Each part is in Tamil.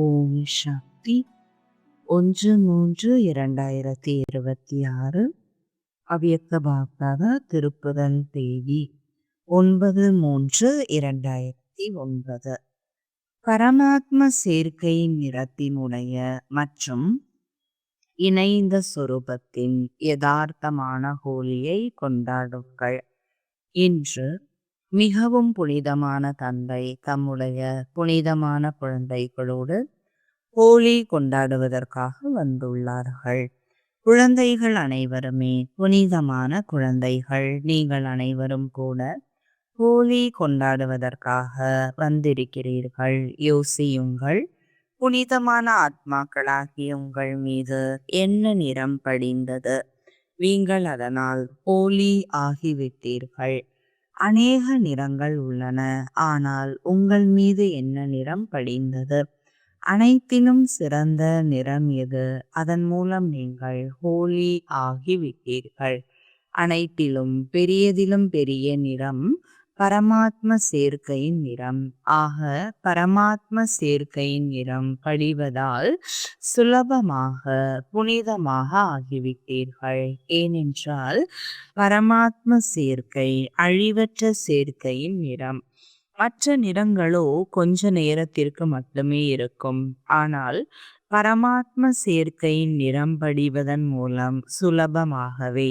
ஓம் சக்தி. 1-3-2026 அவ்யக்த பாப்தாத திருப்புதல் தேதி 9-3-2009. பரமாத்ம சேர்க்கையின் நிறத்தினுடைய மற்றும் இணைந்த சொரூபத்தின் யதார்த்தமான ஹோலியை கொண்டாடுங்கள். இன்று மிகவும் புனிதமான தந்தை தம்முடைய புனிதமான குழந்தைகளோடு ஹோலி கொண்டாடுவதற்காக வந்துள்ளார்கள். குழந்தைகள் அனைவருமே புனிதமான குழந்தைகள். நீங்கள் அனைவரும் கூட ஹோலி கொண்டாடுவதற்காக வந்திருக்கிறீர்கள். யோசியுங்கள், புனிதமான ஆத்மாக்களாகிய உங்கள் மீது என்ன நிறம் படிந்தது? நீங்கள் அதனால் ஹோலி ஆகிவிட்டீர்கள். அநேக நிறங்கள் உள்ளன, ஆனால் உங்கள் மீது என்ன நிறம் படிந்தது? அனைத்திலும் சிறந்த நிறம் எது? அதன் மூலம் நீங்கள் ஹோலி ஆகிவிட்டீர்கள். அனைத்திலும் பெரியதிலும் பெரிய நிறம் பரமாத்ம சேர்க்கையின் நிறம். ஆக பரமாத்ம சேர்க்கையின் நிறம் படிவதால் சுலபமாக புனிதமாக ஆகிவிட்டீர்கள். ஏனென்றால் பரமாத்ம சேர்க்கை அழிவற்ற சேர்க்கையின் நிறம். மற்ற நிறங்களோ கொஞ்ச நேரத்திற்கு மட்டுமே இருக்கும். ஆனால் பரமாத்ம சேர்க்கையின் நிறம் படிவதன் மூலம் சுலபமாகவே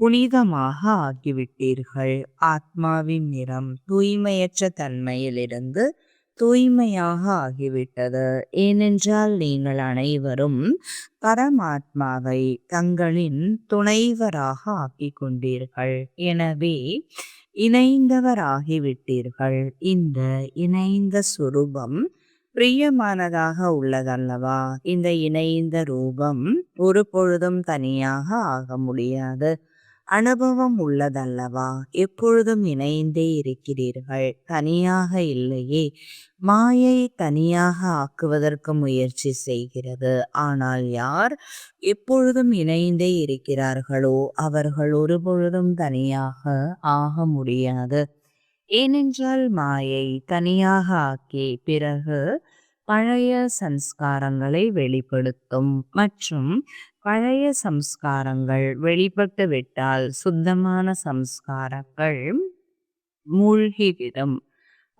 புனிதமாக ஆகிவிட்டீர்கள். ஆத்மாவின் நிறம் தூய்மையற்ற தன்மையிலிருந்து தூய்மையாக ஆகிவிட்டது. ஏனென்றால் நீங்கள் அனைவரும் பரமாத்மாவை தங்களின் துணைவராக ஆக்கிக் கொண்டீர்கள். எனவே இணைந்தவராகிவிட்டீர்கள். இந்த இணைந்த சுரூபம் பிரியமானதாக உள்ளதல்லவா? இந்த இணைந்த ரூபம் ஒரு பொழுதும் தனியாக ஆக முடியாது. அனுபவம் உள்ளதல்லவா? எப்பொழுதும் இணைந்தே இருக்கிறீர்கள், தனியாக இல்லையே. மாயை தனியாக ஆக்குவதற்கு முயற்சி செய்கிறது. ஆனால் யார் எப்பொழுதும் இணைந்தே இருக்கிறார்களோ அவர்கள் ஒரு பொழுதும் தனியாக ஆக முடியாது. ஏனென்றால் மாயை தனியாக ஆக்கி பிறகு பழைய சம்ஸ்காரங்களை வெளிப்படுத்தும். மற்றும் பழைய சம்ஸ்காரங்கள் வெளிப்பட்டு விட்டால் சுத்தமான சம்ஸ்காரங்கள் மூழ்கிவிடும்.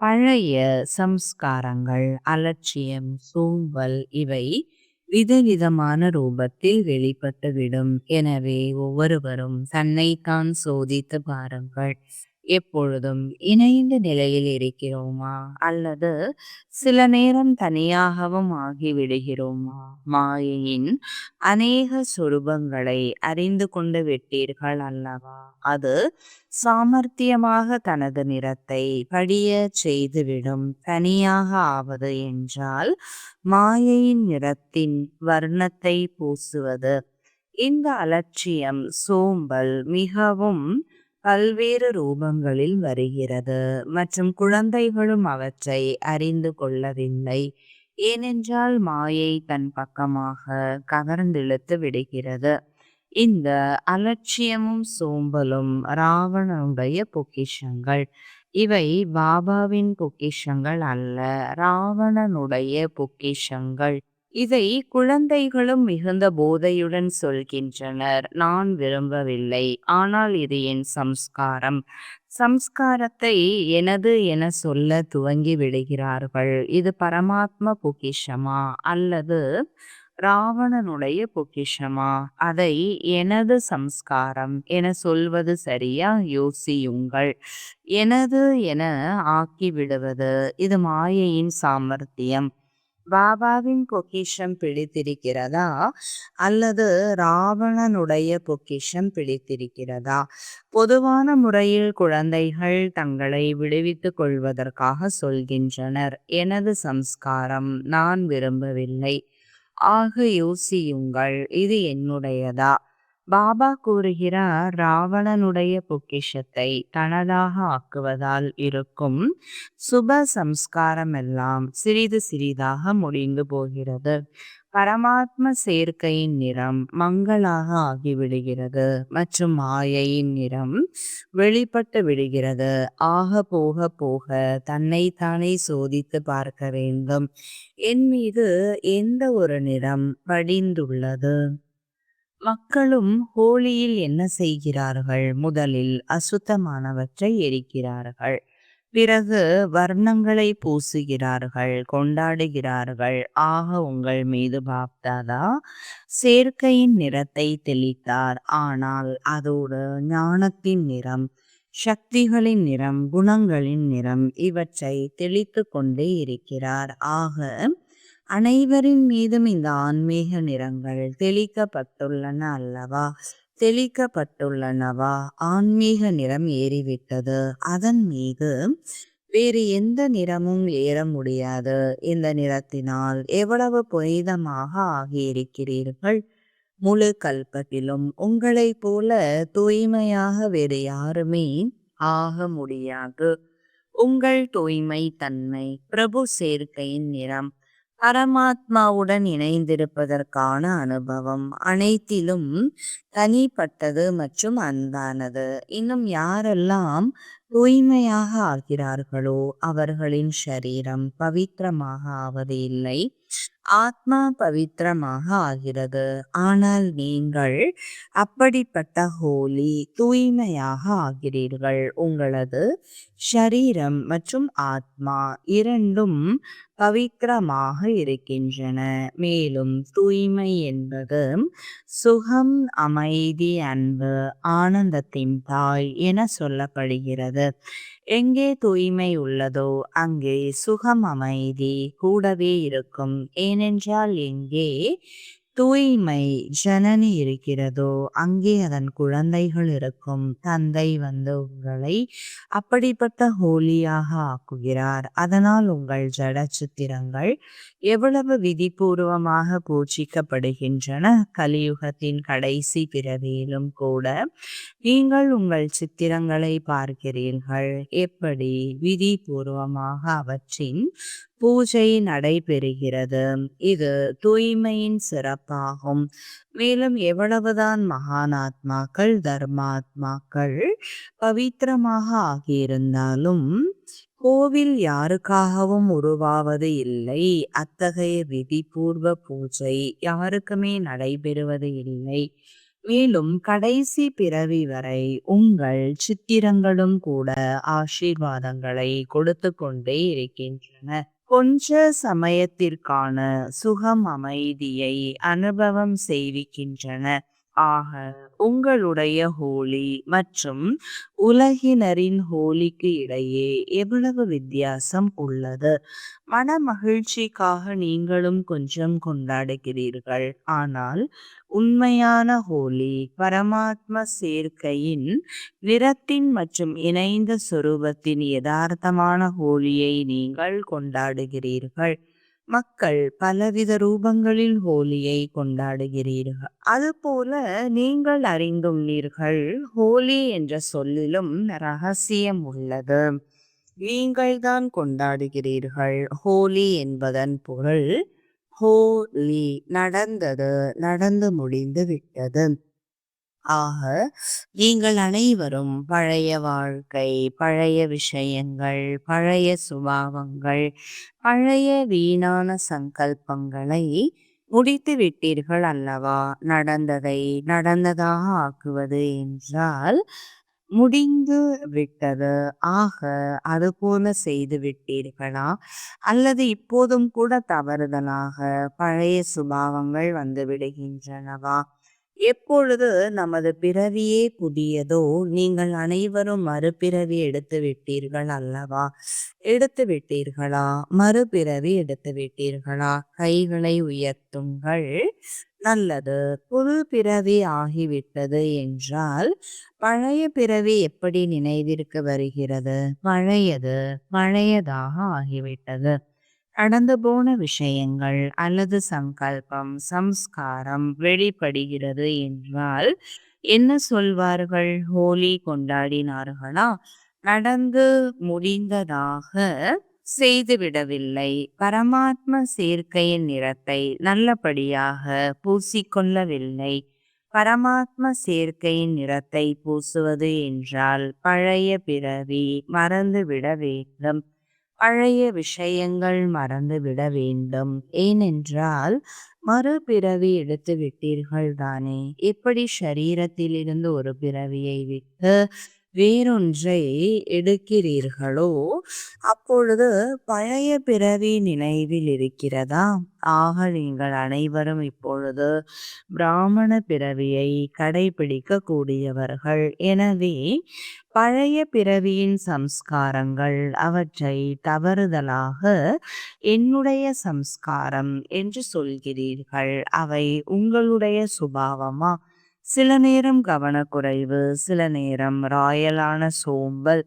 பழைய சம்ஸ்காரங்கள் அலட்சியம், சோம்பல் இவை விதவிதமான ரூபத்தில் வெளிப்பட்டுவிடும். எனவே ஒவ்வொருவரும் தன்னைத்தான் சோதித்து பாருங்கள். எப்பொழுதும் இணைந்த நிலையில் இருக்கிறோமா, அல்லது சில நேரம் தனியாகவும் ஆகிவிடுகிறோமா? மாயையின் அநேக சொரூபங்களை அறிந்து கொண்டு விட்டீர்கள் அல்லவா? அது சாமர்த்தியமாக தனது நிறத்தை படிய செய்துவிடும். தனியாக ஆவது என்றால் மாயையின் நிறத்தின் வர்ணத்தை பூசுவது. இந்த அலட்சியம், சோம்பல் மிகவும் பல்வேறு ரூபங்களில் வருகிறது. மற்றும் குழந்தைகளும் அவற்றை அறிந்து கொள்ளவில்லை. ஏனென்றால் மாயை தன் பக்கமாக கவர்ந்திழுத்து விடுகிறது. இந்த அலட்சியமும் சோம்பலும் ராவணனுடைய பொக்கிஷங்கள். இவை பாபாவின் பொக்கிஷங்கள் அல்ல, ராவணனுடைய பொக்கிஷங்கள். இதை குழந்தைகளும் மிகுந்த போதையுடன் சொல்கின்றனர். நான் விரும்பவில்லை, ஆனால் இது என் சம்ஸ்காரம். சம்ஸ்காரத்தை எனது என சொல்ல துவங்கி விடுகிறார்கள். இது பரமாத்ம பொக்கிஷமா அல்லது ராவணனுடைய பொக்கிஷமா? அதை எனது சம்ஸ்காரம் என சொல்வது சரியா? யோசியுங்கள். எனது என ஆக்கிவிடுவது இது மாயையின் சாமர்த்தியம். பாபாவின் பொக்கிஷம் பிடித்திருக்கிறதா அல்லது ராவணனுடைய பொக்கிஷம் பிடித்திருக்கிறதா? பொதுவான முறையில் குழந்தைகள் தங்களை விடுவித்துக் கொள்வதற்காக சொல்கின்றனர், எனது சம்ஸ்காரம், நான் விரும்பவில்லை. ஆக யோசியுங்கள், இது என்னுடையதா? பாபா கூறுகிறார், ராவணனுடைய பொக்கிஷத்தை தனதாக ஆக்குவதால் இருக்கும் சுப சம்ஸ்காரம் எல்லாம் சிறிது சிறிதாக முடிந்து போகிறது. பரமாத்ம சேர்க்கையின் நிறம் மங்களாக ஆகிவிடுகிறது மற்றும் மாயையின் நிறம் வெளிப்பட்டு விடுகிறது. ஆக போக போக தன்னைத்தானே சோதித்து பார்க்க வேண்டும். என் மீது எந்த ஒரு நிறம் படிந்துள்ளது? மக்களும் ஹோலியில் என்ன செய்கிறார்கள்? முதலில் அசுத்தமானவற்றை எரிக்கிறார்கள். பிறகு வர்ணங்களை பூசுகிறார்கள், கொண்டாடுகிறார்கள். ஆக உங்கள் மீது பாப்தாதா சேர்க்கையின் நிறத்தை தெளித்தார். ஆனால் அதோடு ஞானத்தின் நிறம், சக்திகளின் நிறம், குணங்களின் நிறம் இவற்றை தெளித்து கொண்டே இருக்கிறார். ஆக அனைவரின் மீதும் இந்த ஆன்மீக நிறங்கள் தெளிக்கப்பட்டுள்ளன அல்லவா? தெளிக்கப்பட்டுள்ளனவா? ஆன்மீக நிறம் ஏறிவிட்டது. அதன் மீது வேறு எந்த நிறமும் ஏற முடியாது. இந்த நிறத்தினால் எவ்வளவு புனிதமாக ஆகியிருக்கிறீர்கள். முழு கல்பத்திலும் உங்களைப் போல தூய்மையாக வேறு யாருமே ஆக முடியாது. உங்கள் தூய்மை தன்மை பிரபு சேர்க்கையின் நிறம், பரமாத்மாவுடன் இணைந்திருப்பதற்கான அனுபவம், அனைத்திலும் தனிப்பட்டது மற்றும் அன்பானது. இன்னும் யாரெல்லாம் தூய்மையாக ஆகிறார்களோ அவர்களின் ஷரீரம் பவித்திரமாக ஆவது இல்லை, ஆத்மா பவித்திரமாக ஆகிறது. ஆனால் நீங்கள் அப்படிப்பட்ட ஹோலி தூய்மையாக ஆகிறீர்கள். உங்களது ஷரீரம் மற்றும் ஆத்மா இரண்டும் பவித்திரமாக இருக்கின்றன. மேலும் தூய்மை என்பது சுகம், அமைதி, அன்பு, ஆனந்தத்தின் தாய் என சொல்லப்படுகிறது. எங்கே தூய்மை உள்ளதோ அங்கே சுகம், அமைதி கூடவே இருக்கும். ஏனென்றால் எங்கே தூய்மை ஜனனி இருக்கிறதோ அங்கே அதன் குழந்தைகள் இருக்கும். தந்தை வந்து உங்களை அப்படிப்பட்ட ஹோலியாக ஆக்குகிறார். அதனால் உங்கள் ஜட சித்திரங்கள் எவ்வளவு விதிபூர்வமாக பூஜிக்கப்படுகின்றன. கலியுகத்தின் கடைசி பிறவியிலும் கூட நீங்கள் உங்கள் சித்திரங்களை பார்க்கிறீர்கள். எப்படி விதிபூர்வமாக அவற்றின் பூஜை நடைபெறுகிறது. இது தூய்மையின் சிறப்பாகும். மேலும் எவ்வளவுதான் மகானாத்மாக்கள், தர்மாத்மாக்கள் பவித்திரமாக ஆகியிருந்தாலும் கோவில் யாருக்காகவும் உருவாவது இல்லை. அத்தகைய விதிபூர்வ பூஜை யாருக்குமே நடைபெறுவது இல்லை. மேலும் கடைசி பிறவி வரை உங்கள் சித்திரங்களும் கூட ஆசீர்வாதங்களை கொடுத்து கொண்டே இருக்கின்றன. கொஞ்ச சமயத்திற்கான சுகம், அமைதியை அனுபவம் செய்விக்கின்றன. ஆக உங்களுடைய ஹோலி மற்றும் உலகினரின் ஹோலிக்கு இடையே எவ்வளவு வித்தியாசம் உள்ளது. மன மகிழ்ச்சிக்காக நீங்களும் கொஞ்சம் கொண்டாடுகிறீர்கள். ஆனால் உண்மையான ஹோலி பரமாத்ம சேர்க்கையின் நிறத்தின் மற்றும் இணைந்த சொரூபத்தின் யதார்த்தமான ஹோலியை நீங்கள் கொண்டாடுகிறீர்கள். மக்கள் பலவித ரூபங்களில் ஹோலியை கொண்டாடுகிறீர்கள். அதுபோல நீங்கள் அறிந்துள்ளீர்கள், ஹோலி என்ற சொல்லிலும் ரகசியம் உள்ளது. நீங்கள்தான் கொண்டாடுகிறீர்கள். ஹோலி என்பதன் பொருள் ஹோலி, நடந்தது, நடந்து முடிந்து விட்டது. ஆக நீங்கள் அனைவரும் பழைய வாழ்க்கை, பழைய விஷயங்கள், பழைய சுபாவங்கள், பழைய வீணான சங்கல்பங்களை முடித்து விட்டீர்கள் அல்லவா? நடந்ததை நடந்ததாக ஆக்குவது என்றால் முடிந்து விட்டது. ஆக அதுபோல செய்து விட்டீர்களா? அல்லது இப்போதும் கூட தவறுதலாக பழைய சுபாவங்கள் வந்து விடுகின்றனவா? எப்பொழுது நமது பிறவியே புதியதோ நீங்கள் அனைவரும் மறுபிறவி எடுத்து விட்டீர்கள் அல்லவா? எடுத்து விட்டீர்களா? மறுபிறவி எடுத்து விட்டீர்களா? கைகளை உயர்த்துங்கள். நல்லது. புது பிறவி ஆகிவிட்டது என்றால் பழைய பிறவி எப்படி நினைவிற்கு வருகிறது? பழையது பழையதாக ஆகிவிட்டது. கடந்து போன விஷயங்கள் அல்லது சங்கல்பம், சம்ஸ்காரம் வெளிப்படுகிறது என்றால் என்ன சொல்வார்கள்? ஹோலி கொண்டாடினார்களா? நடந்து முடிந்ததாக செய்துவிடவில்லை. பரமாத்ம சேர்க்கையின் நிறத்தை நல்லபடியாக பூசிக்கொள்ளவில்லை. பரமாத்ம சேர்க்கையின் நிறத்தை பூசுவது என்றால் பழைய பிறவி மறந்துவிட வேண்டும். பழைய விஷயங்கள் மறந்துவிட வேண்டும். ஏனென்றால் மறுபிறவி எடுத்து விட்டீர்கள் தானே. எப்படி ஷரீரத்திலிருந்து ஒரு பிறவியை விட்டு வேறொன்றை எடுக்கிறீர்களோ அப்பொழுது பழைய பிறவி நினைவில் இருக்கிறதா? ஆக நீங்கள் அனைவரும் இப்பொழுது பிராமண பிறவியை கடைபிடிக்க கூடியவர்கள். எனவே பழைய பிறவியின் சம்ஸ்காரங்கள் அவற்றை தவறுதலாக என்னுடைய சம்ஸ்காரம் என்று சொல்கிறீர்கள். அவை உங்களுடைய சுபாவமா? சில நேரம் கவனக்குறைவு, சில நேரம் ராயலான சோம்பல்.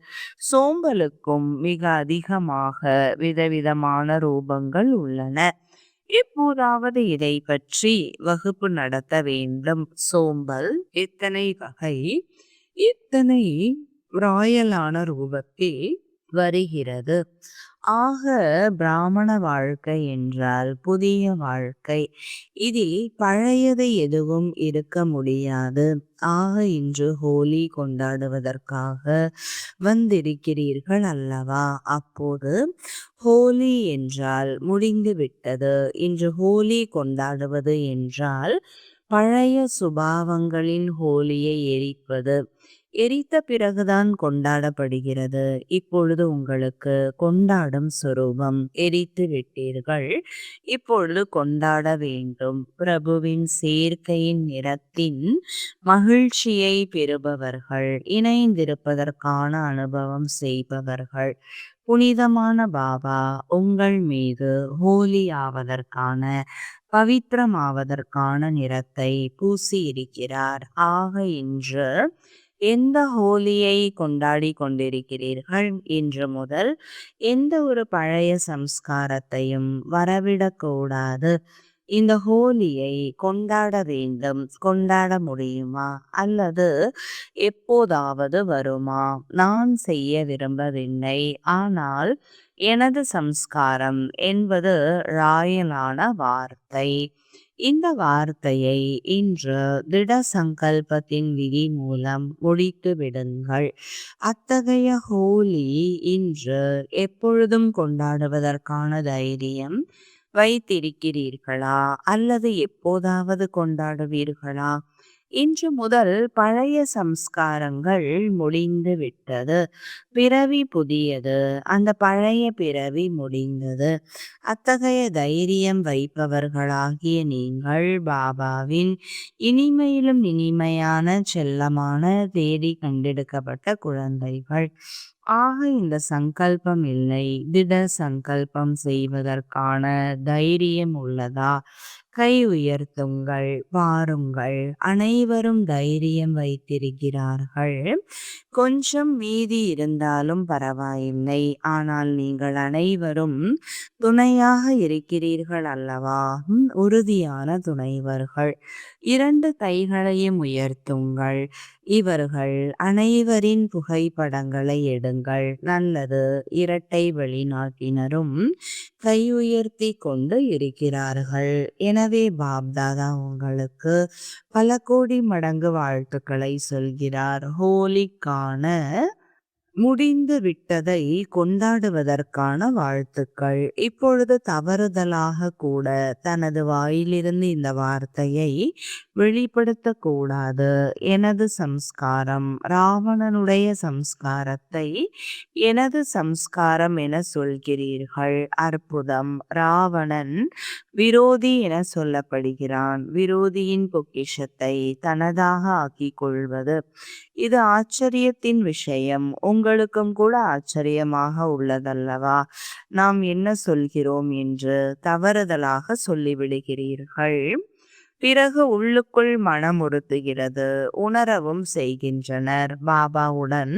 சோம்பலுக்கும் மிக அதிகமாக விதவிதமான ரூபங்கள் உள்ளன. எப்போதாவது இதை பற்றி வகுப்பு நடத்த வேண்டும். சோம்பல் எத்தனை வகை, எத்தனை ராயலான ரூபத்தில் வருகிறது. ஆக பிராமண வாழ்க்கை என்றால் புதிய வாழ்க்கை. இதில் பழையது எதுவும் இருக்க முடியாது. ஆக இன்று ஹோலி கொண்டாடுவதற்காக வந்திருக்கிறீர்கள் அல்லவா? அப்போது ஹோலி என்றால் முடிந்து விட்டது. இன்று ஹோலி கொண்டாடுவது என்றால் பழைய சுபாவங்களின் ஹோலியை எரிப்பது. எரித்த பிறகுதான் கொண்டாடப்படுகிறது. இப்பொழுது உங்களுக்கு கொண்டாடும் சொரூபம் எரித்து விட்டீர்கள். இப்பொழுது கொண்டாட வேண்டும். பிரபுவின் சேர்க்கையின் நிறத்தின் மகிழ்ச்சியை பெறுபவர்கள், இணைந்திருப்பதற்கான அனுபவம் செய்பவர்கள். புனிதமான பாபா உங்கள் மீது ஹோலி ஆவதற்கான, பவித்திரமாவதற்கான நிறத்தை பூசி இருக்கிறார். ஆக இன்று எந்த ஹோலியை கொண்டாடி கொண்டிருக்கிறீர்கள்? இன்று முதல் எந்த ஒரு பழைய சம்ஸ்காரத்தையும் வரவிடக்கூடாது. இந்த ஹோலியை கொண்டாட வேண்டும். கொண்டாட முடியுமா? அல்லது எப்போதாவது வருமா? நான் செய்ய விரும்பவில்லை. ஆனால் எனது சம்ஸ்காரம் என்பது ராயலான வார்த்தை. இந்த வார்த்தையை இன்று திட சங்கல்பத்தின் விதி மூலம் முடித்து விடுங்கள். அத்தகைய ஹோலி இன்று எப்பொழுதும் கொண்டாடுவதற்கான தைரியம் வைத்திருக்கிறீர்களா? அல்லது எப்போதாவது கொண்டாடுவீர்களா? இன்று முதல் பழைய சம்ஸ்காரங்கள் முடிந்து விட்டது. பிறவி புதியது. அந்த பழைய பிறவி முடிந்தது. அத்தகைய தைரியம் வைப்பவர்களாகிய நீங்கள் பாபாவின் இனிமையிலும் இனிமையான செல்லமான தேடி கண்டெடுக்கப்பட்ட குழந்தைகள். ஆக இந்த சங்கல்பம் இல்லை. திட சங்கல்பம் செய்வதற்கான தைரியம் உள்ளதா? கை உயர்த்துங்கள், பாருங்கள். அனைவரும் தைரியம் வைத்திருக்கிறார்கள். கொஞ்சம் மீதி இருந்தாலும் பரவாயில்லை. ஆனால் நீங்கள் அனைவரும் துணையாக இருக்கிறீர்கள் அல்லவா? உறுதியான துணைவர்கள். 2 கைகளையும் உயர்த்துங்கள். இவர்கள் அனைவரின் புகைப்படங்களை எடுங்கள். நல்லது. இரட்டை வெளிநாட்டினரும் கை உயர்த்தி கொண்டு இருக்கிறார்கள். எனவே பாப்தாதா உங்களுக்கு பல கோடி மடங்கு வாழ்த்துக்களை சொல்கிறார். ஹோலிக்கான முடிந்து விட்டதை கொண்டாடுவதற்கான வாழ்த்துக்கள். இப்பொழுது தவறுதலாக கூட தனது வாயிலிருந்து இந்த வார்த்தையை வெளிப்படுத்தக்கூடாது. எனது சம்ஸ்காரம் ராவணனுடைய சம்ஸ்காரத்தை எனது சம்ஸ்காரம் என சொல்கிறீர்கள். அற்புதம். ராவணன் விரோதி என சொல்லப்படுகிறான். விரோதியின் பொக்கிஷத்தை தனதாக ஆக்கிக் கொள்வது இது ஆச்சரியத்தின் விஷயம். உங்களுக்கும் கூட ஆச்சரியமாக உள்ளதல்லவா? நாம் என்ன சொல்கிறோம் என்று தவறுதலாக சொல்லிவிடுகிறீர்கள். பிறகு உள்ளுக்குள் மனமுறுத்துகிறது. உணரவும் செய்கின்றனர். பாபாவுடன்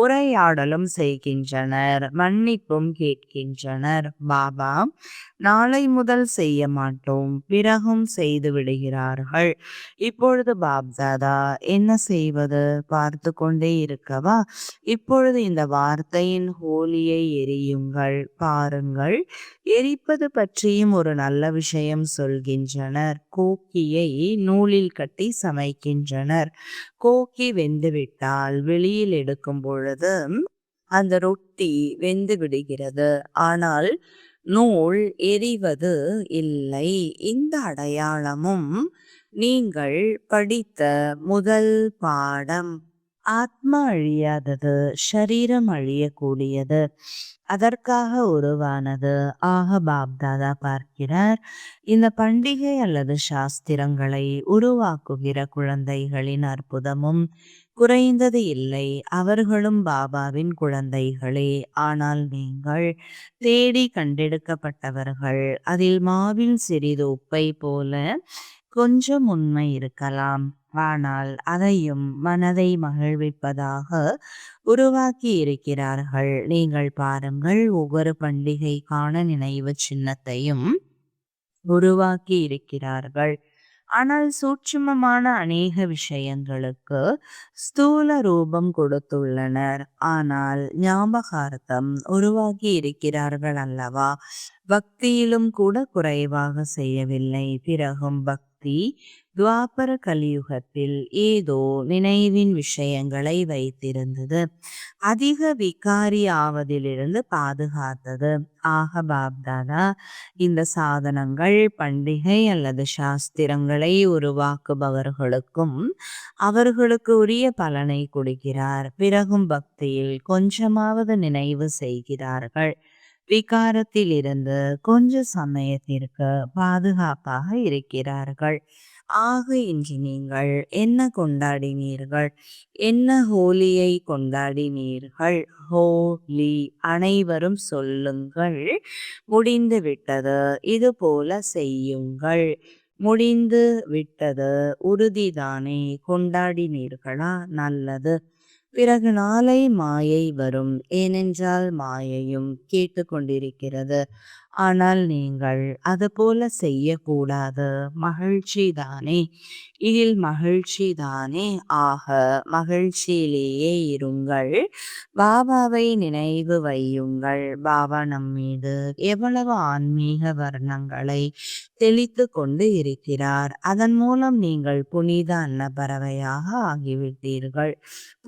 உரையாடலும் செய்கின்றனர். மன்னிப்பும் கேட்கின்றனர். பாபா, நாளை முதல் செய்ய மாட்டோம். பிறகும் செய்து விடுகிறார்கள். இப்பொழுது பாப்தாதா, என்ன செய்வது? பார்த்து கொண்டே இருக்கவா? இப்பொழுது இந்த வார்த்தையின் ஹோலியை எரியுங்கள். பாருங்கள், எரிப்பது பற்றியும் ஒரு நல்ல விஷயம் சொல்கின்றனர். கோக்கியை நூலில் கட்டி சமைக்கின்றனர். கோக்கி வெந்துவிட்டால் வெளியில் எடுக்கும் பொழுது அந்த ரொட்டி வெந்து விடுகிறது. ஆனால் நூல் எரிவது இல்லை. இந்த அடையாளமும் நீங்கள் படித்த முதல் பாடம். ஆத்மா அழியாதது, ஷரீரம் அழியக்கூடியது, அதற்காக உருவானது. ஆக பாப்தாதா பார்க்கிறார், இந்த பண்டிகை அல்லது சாஸ்திரங்களை உருவாக்குகிற குழந்தைகளின் அற்புதமும் குறைந்தது இல்லை. அவர்களும் பாபாவின் குழந்தைகளே. ஆனால் நீங்கள் தேடி கண்டெடுக்கப்பட்டவர்கள். அதில் மாவில் சிறிது உப்பை போல கொஞ்சம் உண்மை இருக்கலாம். ஆனால் அதையும் மனதை மகிழ்விப்பதாக உருவாக்கி இருக்கிறார்கள். நீங்கள் பாருங்கள், ஒவ்வொரு பண்டிகைக்கான நினைவு சின்னத்தையும் உருவாக்கி இருக்கிறார்கள். ஆனால் சூட்சுமமான அநேக விஷயங்களுக்கு ஸ்தூல ரூபம் கொடுத்துள்ளனர். ஆனால் ஞாபகார்த்தம் உருவாக்கி இருக்கிறார்கள் அல்லவா? பக்தியிலும் கூட குறைவாக செய்யவில்லை. பிறகும் பக்தி துவாபர கலியுகத்தில் ஏதோ நினைவின் விஷயங்களை வைத்திருந்தது. அதிக விகாரி ஆவதிலிருந்து பாதுகாத்தது. ஆக பாப்தாதா இந்த சாதனங்கள் பண்டிகை அல்லது சாஸ்திரங்களை உருவாக்குபவர்களுக்கும் அவர்களுக்கு உரிய பலனை கொடுக்கிறார். பிறகும் பக்தியில் கொஞ்சமாவது நினைவு செய்கிறார்கள். விகாரத்தில் இருந்து கொஞ்ச சமயத்திற்கு பாதுகாப்பாக இருக்கிறார்கள். ஆக இன்று நீங்கள் என்ன கொண்டாடினீர்கள்? என்ன ஹோலியை கொண்டாடினீர்கள்? ஹோலி, அனைவரும் சொல்லுங்கள். முடிந்து விட்டது. இது போல செய்யுங்கள். முடிந்து விட்டது. உறுதிதானே? கொண்டாடினீர்களா? நல்லது. பிறகு நாளை மாயை வரும். ஏனென்றால் மாயையும் கேட்டுக்கொண்டிருக்கிறது. ஆனால் நீங்கள் அதுபோல செய்யக்கூடாது. மகிழ்ச்சிதானே? இதில் மகிழ்ச்சிதானே? ஆக மகிழ்ச்சியிலேயே இருங்கள். பாபாவை நினைவு வையுங்கள். பாபா நம்மீது எவ்வளவு ஆன்மீக வர்ணங்களை தெளித்து கொண்டு இருக்கிறார். அதன் மூலம் நீங்கள் புனித அன்னப்பறவையாக ஆகிவிட்டீர்கள்.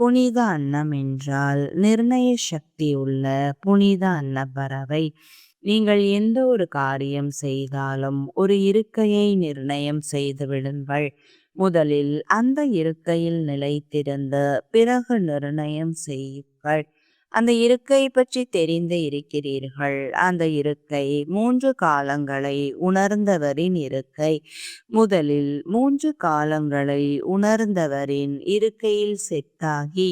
புனித அன்னம் என்றால் நிர்ணய சக்தி உள்ள புனித அன்னப்பறவை. நீங்கள் எந்த ஒரு காரியம் செய்தாலும் ஒரு இருக்கையை நிர்ணயம் செய்து விடுங்கள். முதலில் அந்த இருக்கையில் நிலைத்திருந்து பிறகு நிர்ணயம் செய்யுங்கள். அந்த இருக்கை பற்றி தெரிந்து இருக்கிறீர்கள். அந்த இருக்கை 3 காலங்களை உணர்ந்தவரின் இருக்கை. முதலில் 3 காலங்களை உணர்ந்தவரின் இருக்கையில் செட்டாகி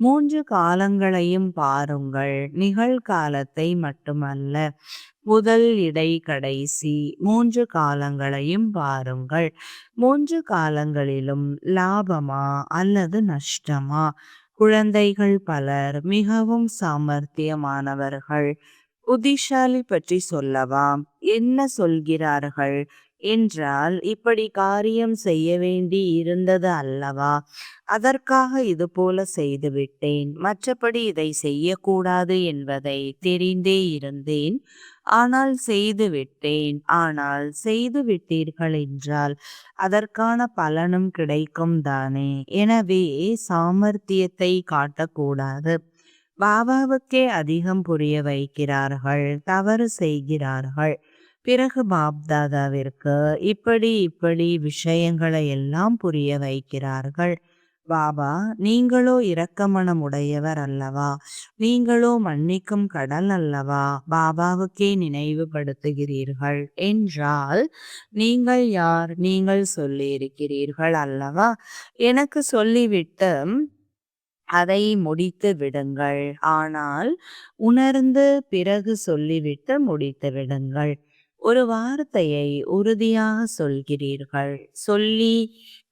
3 காலங்களையும் பாருங்கள். நிகழ்காலத்தை மட்டுமல்ல, முதல், இடை, கடைசி 3 காலங்களையும் பாருங்கள். 3 காலங்களிலும் லாபமா அல்லது நஷ்டமா? குழந்தைகள் பலர் மிகவும் சாமர்த்தியமானவர்கள். புத்திசாலி பற்றி சொல்லவா? என்ன சொல்கிறார்கள் என்றால், இப்படி காரியம் செய்ய வேண்டி இருந்தது அல்லவா? அதற்காக இது போல செய்துவிட்டேன். மற்றபடி இதை செய்யக்கூடாது என்பதை தெரிந்தே இருந்தேன். ஆனால் செய்துவிட்டேன். ஆனால் செய்துவிட்டீர்கள் என்றால் அதற்கான பலனும் கிடைக்கும் தானே? எனவே சாமர்த்தியத்தை காட்டக்கூடாது. பாபாவுக்கே அதிகம் புரிய வைக்கிறார்கள். தவறு செய்கிறார்கள். பிறகு பாப்தாதாவிற்கு இப்படி விஷயங்களை எல்லாம் புரிய வைக்கிறார்கள். பாபா, நீங்களோ இரக்கமனம் உடையவர் அல்லவா? நீங்களோ மன்னிக்கும் கடல் அல்லவா? பாபாவுக்கே நினைவுபடுத்துகிறீர்கள் என்றால் நீங்கள் யார்? நீங்கள் சொல்லியிருக்கிறீர்கள் அல்லவா? எனக்கு சொல்லிவிட்டு அதை முடித்து விடுங்கள். ஆனால் உணர்ந்து பிறகு சொல்லிவிட்டு முடித்து விடுங்கள். ஒரு வார்த்தையை உறுதியாக சொல்கிறீர்கள், சொல்லி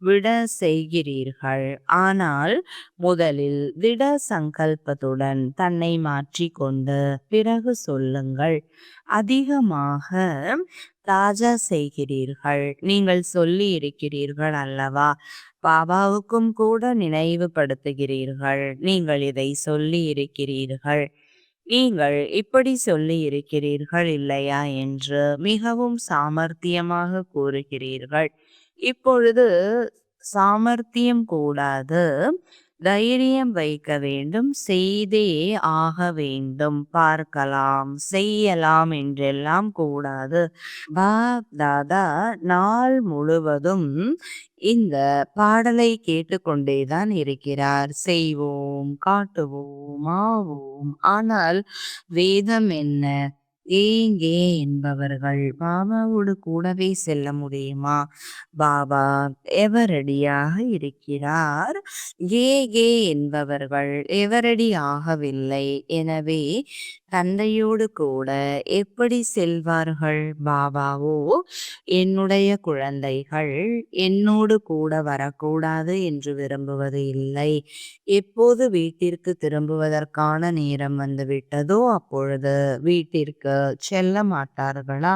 விட செய்கிறீர்கள். ஆனால் முதலில் திட சங்கல்பத்துடன் தன்னை மாற்றிக்கொண்டு பிறகு சொல்லுங்கள். அதிகமாக தாஜா செய்கிறீர்கள். நீங்கள் சொல்லி இருக்கிறீர்கள் அல்லவா? பாபாவுக்கும் கூட நினைவுபடுத்துகிறீர்கள். நீங்கள் இதை சொல்லி இருக்கிறீர்கள். நீங்கள் இப்படி சொல்லி இருக்கிறீர்கள் இல்லையா என்று மிகவும் சாமர்த்தியமாக கூறுகிறீர்கள். இப்பொழுது சாமர்த்தியம் கூடாது, தைரியம் வைக்க வேண்டும், செய்தே ஆக வேண்டும், பார்க்கலாம், செய்யலாம் என்றெல்லாம் கூடாது. தாதா நாள் முழுவதும் இந்த பாடலை கேட்டுக்கொண்டேதான் இருக்கிறார். செய்வோம், காட்டுவோம், ஆவோம். ஆனால் வேதம் என்ன? ஏங்கே என்பவர்கள் பாபாவோடு கூடவே செல்ல முடியுமா? பாபா எவரடியாக இருக்கிறார். ஏகே என்பவர்கள் எவரடி ஆகவில்லை. எனவே தந்தையோடு கூட எப்படி செல்வார்கள்? பாபாவோ என்னுடைய குழந்தைகள் என்னோடு கூட வரக்கூடாது என்று விரும்புவது இல்லை. எப்போது வீட்டிற்கு திரும்புவதற்கான நேரம் வந்துவிட்டதோ அப்பொழுது வீட்டிற்கு செல்ல மாட்டார்களா?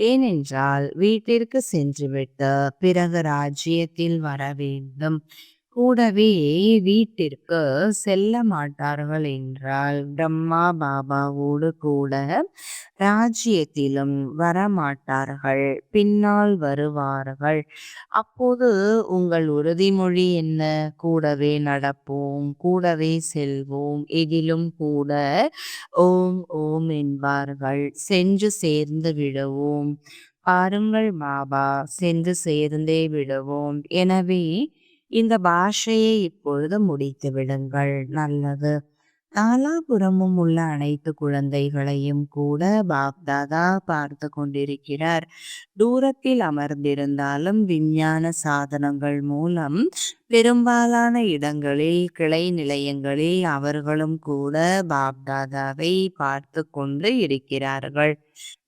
ஏனென்றால் வீட்டிற்கு சென்றுவிட்டு பிறகு ராஜ்யத்தில் வர வேண்டும். கூடவே வீட்டிற்கு செல்ல மாட்டார்கள் என்றால் பிரம்மா பாபாவோடு கூட ராஜ்யத்திலும் வரமாட்டார்கள், பின்னால் வருவார்கள். அப்போது உங்கள் உறுதிமொழி என்ன? கூடவே நடப்போம், கூடவே செல்வோம், எதிலும் கூட ஓம் ஓம் என்பார்கள். சென்று சேர்ந்து விடுவோம். பாருங்கள் பாபா, சென்று சேர்ந்தே விடுவோம். எனவே இந்த பாஷையை இப்பொழுது முடித்து விடுங்கள். நல்லது. நாலாபுறமும் உள்ள அனைத்து குழந்தைகளையும் கூட பாப்தாதா பார்த்து கொண்டிருக்கிறார். தூரத்தில் அமர்ந்திருந்தாலும் விஞ்ஞான சாதனங்கள் மூலம் பெரும்பாலான இடங்களில் கிளை நிலையங்களில் அவர்களும் கூட பாப்தாதாவை பார்த்து கொண்டு இருக்கிறார்கள்.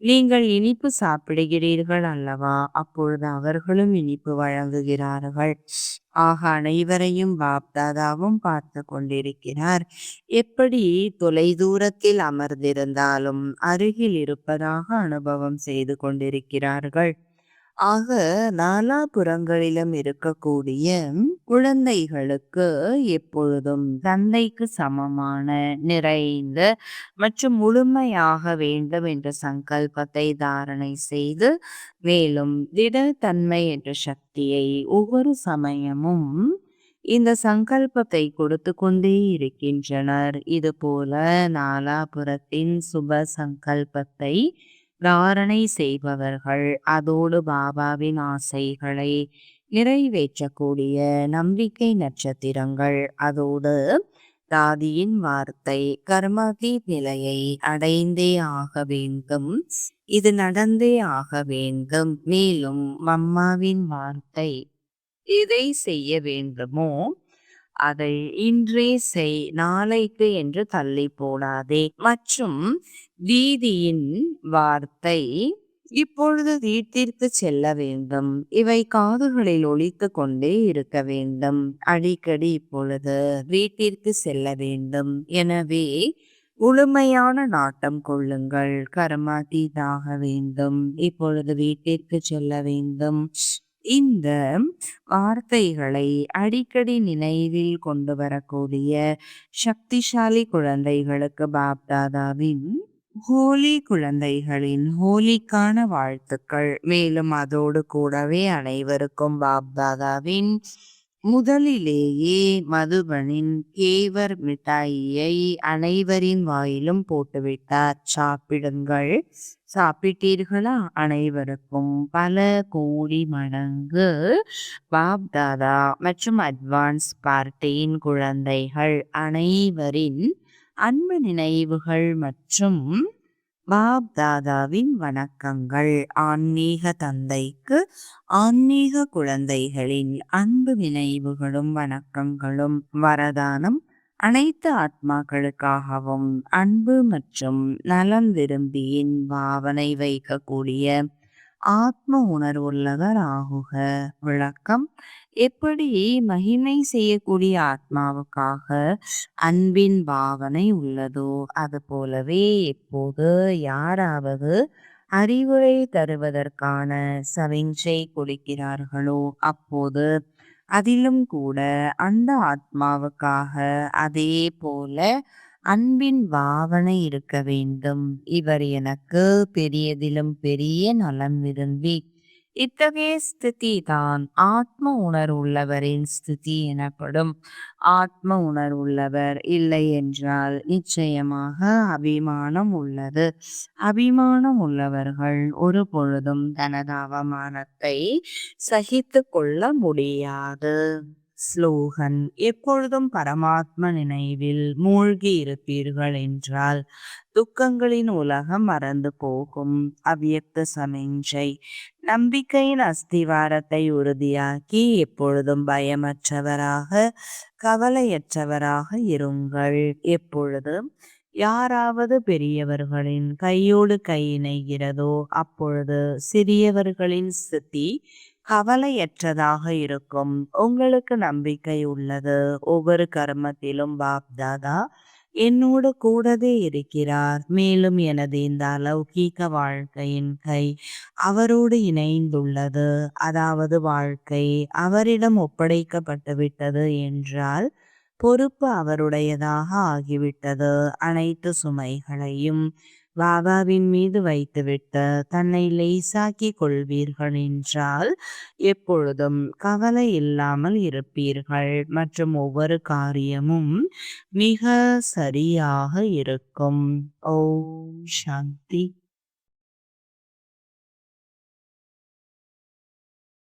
நீங்கள் இனிப்பு சாப்பிடுகிறீர்கள் அல்லவா? அப்பொழுது அவர்களும் இனிப்பு வழங்குகிறார்கள். ஆக அனைவரையும் பாப்தாதாவும் பார்த்து கொண்டிருக்கிறார். எப்படி தொலைதூரத்தில் அமர்ந்திருந்தாலும் அருகில் இருப்பதாக அனுபவம் செய்து கொண்டிருக்கிறார்கள். ஆக நாலாபுறங்களிலும் இருக்கக்கூடிய குழந்தைகளுக்கு எப்பொழுதும் தந்தைக்கு சமமான, நிறைந்த மற்றும் முழுமையாக வேண்டும் என்ற சங்கல்பத்தை தாரணை செய்து மேலும் திடத்தன்மை என்ற சக்தியை ஒவ்வொரு சமயமும் இந்த சங்கல்பத்தை கொடுத்து கொண்டே இருக்கின்றனர். இதுபோல நாலாபுறத்தின் சுப சங்கல்பத்தை தாரணை செய்பவர்கள் அதோடு பாபாவின் ஆசைகளை நிறைவேற்றக்கூடிய நம்பிக்கை நட்சத்திரங்கள், அதோடு தாதியின் வார்த்தை கர்மாதீத் நிலையை அடைந்தே ஆக வேண்டும், இது நடந்தே ஆக வேண்டும். மேலும் மம்மாவின் வார்த்தை எதை செய்ய வேண்டுமோ அதை இன்றே செய், நாளைக்கு என்று தள்ளி போடாதே. மற்றும் தீதியின் வார்த்தை இப்பொழுது வீட்டிற்கு செல்ல வேண்டும். இவை காதுகளில் ஒலித்து கொண்டே இருக்க வேண்டும். அடிக்கடி இப்பொழுது வீட்டிற்கு செல்ல வேண்டும். எனவே முழுமையான நாட்டம் கொள்ளுங்கள். கர்மாதீதாக வேண்டும். இப்பொழுது வீட்டிற்கு செல்ல வேண்டும். இந்த வார்த்தைகளை அடிக்கடி நினைவில் கொண்டு வரக்கூடிய சக்திசாலி குழந்தைகளுக்கு பாப்தாதாவின் ஹோலி குழந்தைகளின் ஹோலிக்கான வாழ்த்துக்கள். மேலும் அதோடு கூடவே அனைவருக்கும் பாப்தாதாவின் முதலிலேயே மதுபனின் கேவர் மிட்டாயை அனைவரின் வாயிலும் போட்டுவிட்டார். சாப்பிடுங்கள். சாப்பிட்டீர்களா? அனைவருக்கும் பல கோடி மடங்கு பாப்தாதா மற்றும் அட்வான்ஸ் பார்ட்டியின் குழந்தைகள் அனைவரின் அன்பு நினைவுகள் மற்றும் பாப்தாதாவின் வணக்கங்கள். ஆன்மீக தந்தைக்கு ஆன்மீக குழந்தைகளின் அன்பு நினைவுகளும் வணக்கங்களும். வரதானம் அனைத்து ஆத்மாக்களுக்காகவும் அன்பு மற்றும் நலம் விரும்பியின் பாவனை வைக்கக்கூடிய ஆத்ம உணர்வுள்ளவர் ஆகுக. விளக்கம்: எப்படி மகிமை செய்யக்கூடிய ஆத்மாவுக்காக அன்பின் பாவனை உள்ளதோ அதுபோலவே எப்போது யாராவது அறிவுரை தருவதற்கான சமிஞ்சை கொடுக்கிறார்களோ அப்போது அதிலும் கூட அந்த ஆத்மாவுக்காக அதே போல அன்பின் பாவனை இருக்க வேண்டும். இவர் எனக்கு பெரியதிலும் பெரிய நலம் விரும்பி இத்தகைய ஸ்திதி தான் ஆத்ம உணர்வுள்ளவரின் ஸ்திதி எனப்படும். ஆத்ம உணர்வுள்ளவர் இல்லை என்றால் நிச்சயமாக அபிமானம் உள்ளது. அபிமானம் உள்ளவர்கள் ஒரு பொழுதும் தனது அவமானத்தை சகித்து கொள்ள முடியாது. ஸ்லோகன்: எப்பொழுதும் பரமாத்ம நினைவில் மூழ்கி இருப்பீர்கள் என்றால் துக்கங்களின் உலகம் மறந்து போகும். அவ்யக்த சமிஞ்சை: நம்பிக்கையின் அஸ்திவாரத்தை உறுதியாக்கி எப்பொழுதும் பயமற்றவராக கவலையற்றவராக இருங்கள். எப்பொழுதும் யாராவது பெரியவர்களின் கையோடு கை இணைகிறதோ அப்பொழுது சிறியவர்களின் ஸ்திதி கவலையற்றதாக இருக்கும். உங்களுக்கு நம்பிக்கை உள்ளது. ஒவ்வொரு கர்மத்திலும் பாப்தாதா என்னோடு கூடவே இருக்கிறார். மேலும் எனது இந்த அலௌகீக வாழ்க்கையின் கை அவரோடு இணைந்துள்ளது. அதாவது வாழ்க்கை அவரிடம் ஒப்படைக்கப்பட்டு விட்டது என்றால் பொறுப்பு அவருடையதாக ஆகிவிட்டது. அனைத்து சுமைகளையும் பாபாவின் மீது வைத்துவிட்டு தன்னை லேசாக்கிக் கொள்வீர்கள் என்றால் எப்பொழுதும் கவலை இல்லாமல் இருப்பீர்கள் மற்றும் ஒவ்வொரு காரியமும் மிக சரியாக இருக்கும். ஓம் சாந்தி.